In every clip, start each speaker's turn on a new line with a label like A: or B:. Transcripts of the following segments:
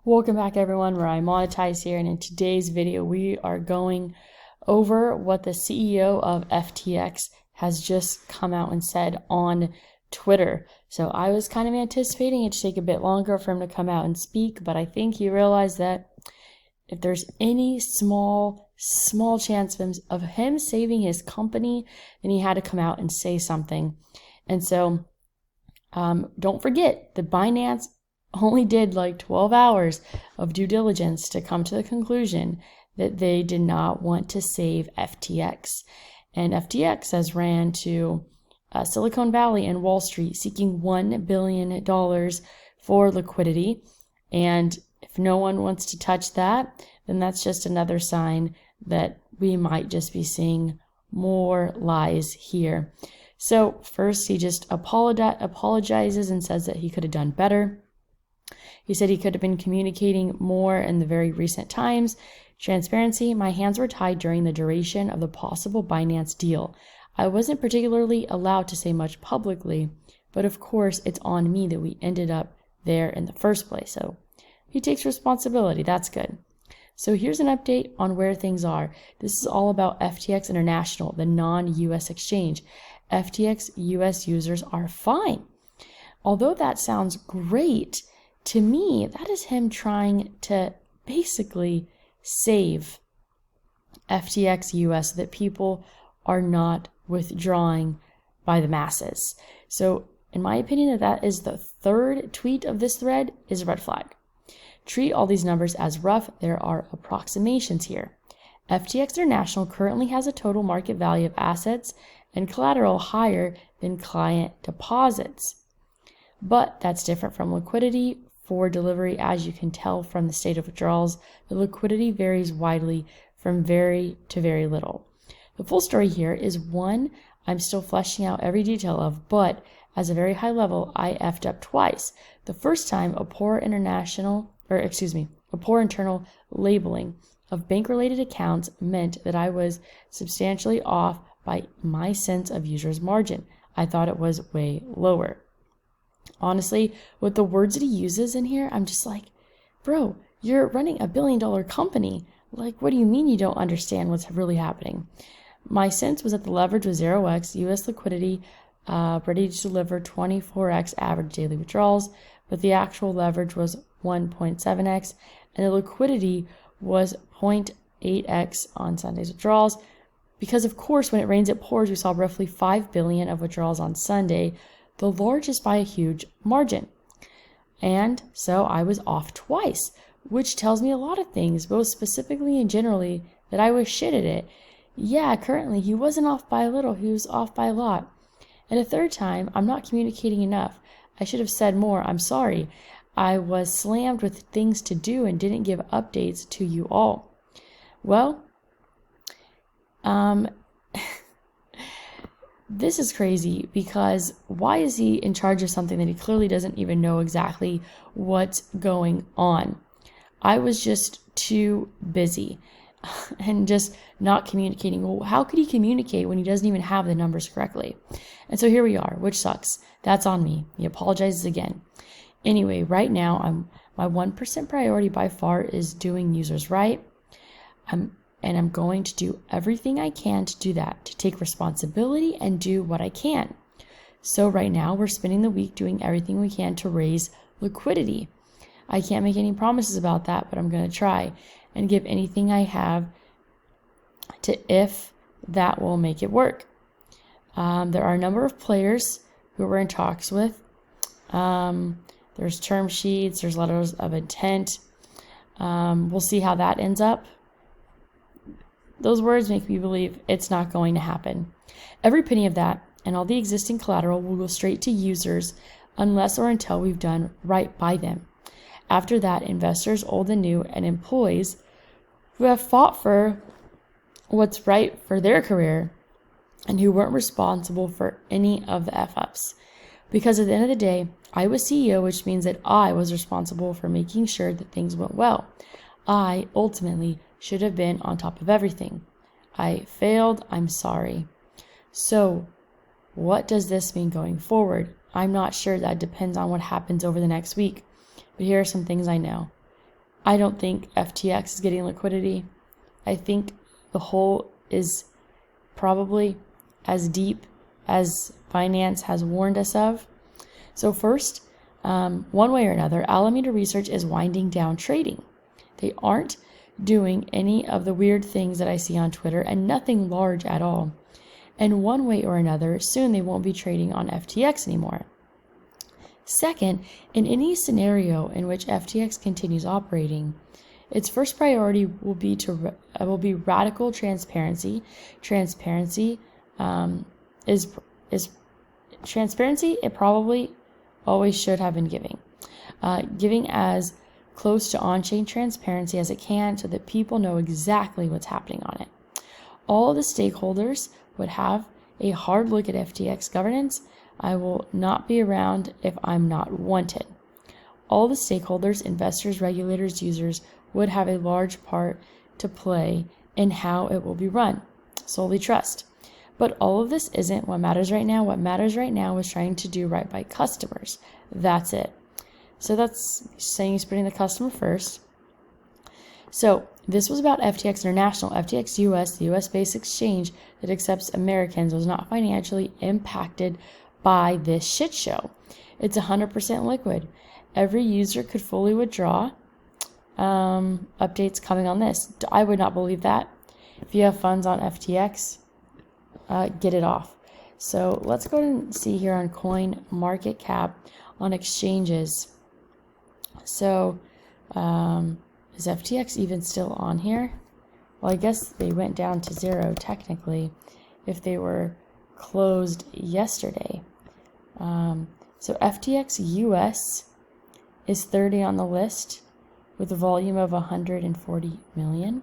A: Welcome back everyone, where I monetize here, and in today's video we are going over what the CEO of FTX has just come out and said on Twitter. So I was kind of anticipating it to take a bit longer for him to come out and speak, but I think he realized that if there's any small chance of him saving his company, then he had to come out and say something. And so don't forget that Binance only did like 12 hours of due diligence to come to the conclusion that they did not want to save FTX. And FTX has ran to Silicon Valley and Wall Street seeking $1 billion for liquidity. And if no one wants to touch that, then that's just another sign that we might just be seeing more lies here. So first, he just apologizes and says that he could have done better. He said he could have been communicating more in the very recent times. Transparency: my hands were tied during the duration of the possible Binance deal. I wasn't particularly allowed to say much publicly, but of course it's on me that we ended up there in the first place. So he takes responsibility. That's good. So here's an update on where things are. This is all about FTX International, the non-US exchange. FTX US users are fine. Although that sounds great, to me, that is him trying to basically save FTX US so that people are not withdrawing by the masses. So in my opinion, that is the third tweet of this thread is a red flag. Treat all these numbers as rough. There are approximations here. FTX International currently has a total market value of assets and collateral higher than client deposits. But that's different from liquidity for delivery. As you can tell from the state of withdrawals, the liquidity varies widely from very to very little. The full story here is one I'm still fleshing out every detail of, but as a very high level, I effed up twice. The first time, a poor internal labeling of bank-related accounts meant that I was substantially off by my sense of user's margin. I thought it was way lower. Honestly, with the words that he uses in here, I'm just like, bro, you're running $1 billion company. Like, what do you mean you don't understand what's really happening? My sense was that the leverage was 0x, US liquidity, ready to deliver 24x average daily withdrawals, but the actual leverage was 1.7x, and the liquidity was 0.8x on Sunday's withdrawals. Because of course, when it rains, it pours, we saw roughly 5 billion of withdrawals on Sunday, the largest by a huge margin. And so I was off twice, which tells me a lot of things, both specifically and generally, that I was shit at it. Yeah, currently he wasn't off by a little, he was off by a lot. And a third time, I'm not communicating enough. I should have said more. I'm sorry. I was slammed with things to do and didn't give updates to you all. Well, this is crazy, because why is he in charge of something that he clearly doesn't even know exactly what's going on? I was just too busy and just not communicating. Well, how could he communicate when he doesn't even have the numbers correctly? And so here we are, which sucks. That's on me. He apologizes again. Anyway, right now, my 1% priority by far is doing users right. And I'm going to do everything I can to do that, to take responsibility and do what I can. So right now, we're spending the week doing everything we can to raise liquidity. I can't make any promises about that, but I'm going to try and give anything I have to if that will make it work. There are a number of players who we're in talks with. There's term sheets, there's letters of intent. We'll see how that ends up. Those words make me believe it's not going to happen. Every penny of that and all the existing collateral will go straight to users unless or until we've done right by them. After that, investors, old and new, and employees who have fought for what's right for their career and who weren't responsible for any of the F-ups. Because at the end of the day, I was CEO, which means that I was responsible for making sure that things went well. I ultimately should have been on top of everything. I failed. I'm sorry. So what does this mean going forward? I'm not sure. That depends on what happens over the next week. But here are some things I know. I don't think FTX is getting liquidity. I think the hole is probably as deep as Binance has warned us of. So first, one way or another, Alameda Research is winding down trading. They aren't doing any of the weird things that I see on Twitter, and nothing large at all. And one way or another, soon they won't be trading on FTX anymore. Second, in any scenario in which FTX continues operating, its first priority will be radical transparency. Transparency is transparency. It probably always should have been giving as close to on-chain transparency as it can, so that people know exactly what's happening on it. All the stakeholders would have a hard look at FTX governance. I will not be around if I'm not wanted. All the stakeholders, investors, regulators, users would have a large part to play in how it will be run. Solely trust. But all of this isn't what matters right now. What matters right now is trying to do right by customers. That's it. So that's saying he's putting the customer first. So this was about FTX International. FTX US, the US-based exchange that accepts Americans, was not financially impacted by this shit show. It's 100% liquid. Every user could fully withdraw. Updates coming on this. I would not believe that. If you have funds on FTX, get it off. So let's go and see here on Coin Market Cap on exchanges. So is FTX even still on here? Well, I guess they went down to 0 technically if they were closed yesterday. So FTX US is 30 on the list with a volume of 140 million.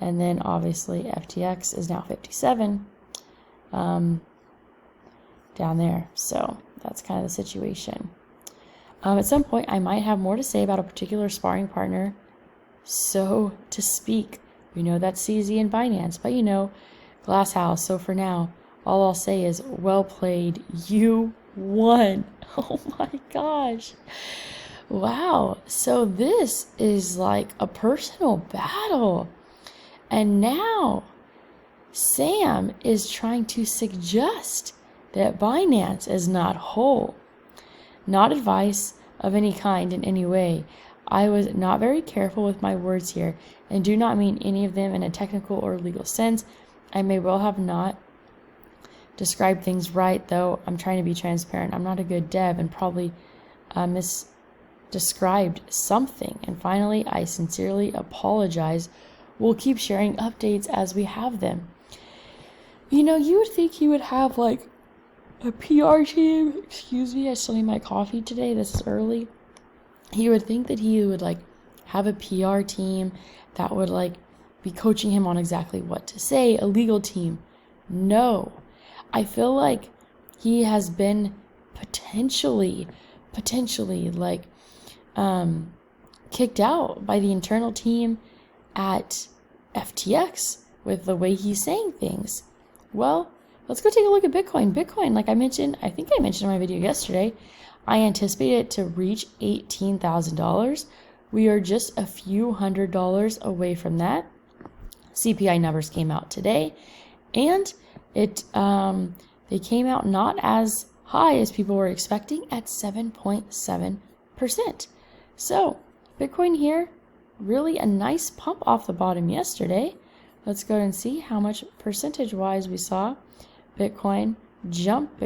A: And then obviously FTX is now 57 down there. So that's kind of the situation. At some point, I might have more to say about a particular sparring partner, so to speak. We know that's CZ and Binance, but Glass House. So for now, all I'll say is, well played. You won. Oh my gosh. Wow. So this is like a personal battle. And now Sam is trying to suggest that Binance is not whole. Not advice of any kind in any way. I was not very careful with my words here and do not mean any of them in a technical or legal sense. I may well have not described things right, though I'm trying to be transparent. I'm not a good dev and probably misdescribed something. And finally, I sincerely apologize. We'll keep sharing updates as we have them. You would think he would have like a PR team. Excuse me, I still need my coffee today. This is early. You would think that he would like have a PR team that would like be coaching him on exactly what to say, a legal team. No. I feel like he has been potentially like kicked out by the internal team at FTX with the way he's saying things. Well, let's go take a look at Bitcoin. Bitcoin, like I mentioned, I think I mentioned in my video yesterday, I anticipate it to reach $18,000. We are just a few $100s away from that. CPI numbers came out today, and they came out not as high as people were expecting at 7.7%. So Bitcoin here, really a nice pump off the bottom yesterday. Let's go and see how much percentage-wise we saw. Bitcoin jumped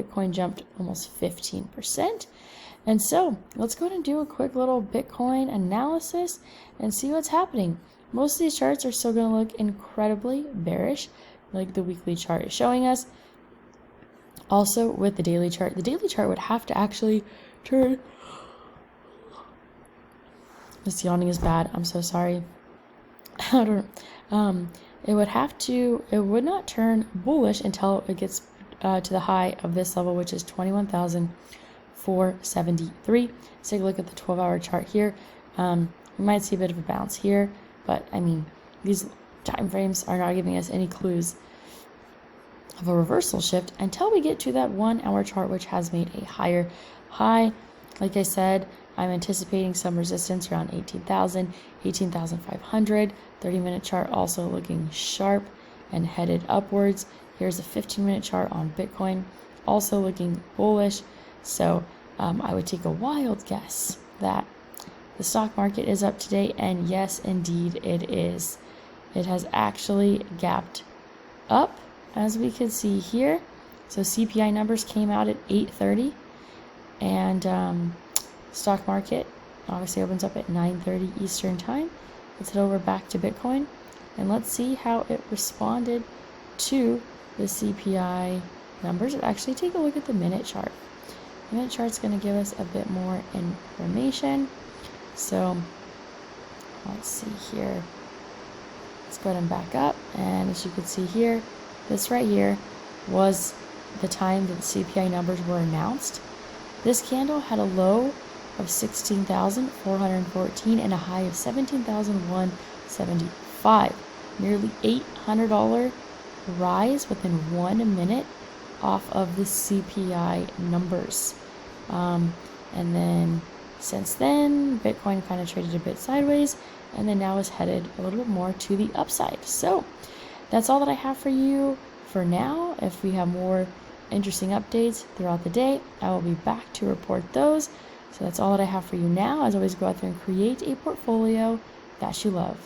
A: almost 15%. And so let's go ahead and do a quick little Bitcoin analysis and see what's happening. Most of these charts are still going to look incredibly bearish, like the weekly chart is showing us. Also with the daily chart would have to actually turn. This yawning is bad. I'm so sorry. It would not turn bullish until it gets to the high of this level, which is 21,473. Let's take a look at the 12-hour chart here. We might see a bit of a bounce here, but I mean, these time frames are not giving us any clues of a reversal shift until we get to that 1-hour chart, which has made a higher high. Like I said, I'm anticipating some resistance around 18,000, 18,500. 30-minute chart also looking sharp and headed upwards. Here's a 15-minute chart on Bitcoin, also looking bullish. So I would take a wild guess that the stock market is up today, and yes, indeed it is. It has actually gapped up, as we can see here. So CPI numbers came out at 8:30, and stock market obviously opens up at 9:30 Eastern time. Let's head over back to Bitcoin, and let's see how it responded to the CPI numbers. Actually, take a look at the minute chart. The minute chart's going to give us a bit more information. So let's see here. Let's go ahead and back up, and as you can see here, this right here was the time that the CPI numbers were announced. This candle had a low of 16,414 and a high of 17,175. Nearly $800 rise within 1 minute off of the CPI numbers. And then since then, Bitcoin kind of traded a bit sideways, and then now is headed a little bit more to the upside. So that's all that I have for you for now. If we have more interesting updates throughout the day, I will be back to report those. So that's all that I have for you now. As always, go out there and create a portfolio that you love.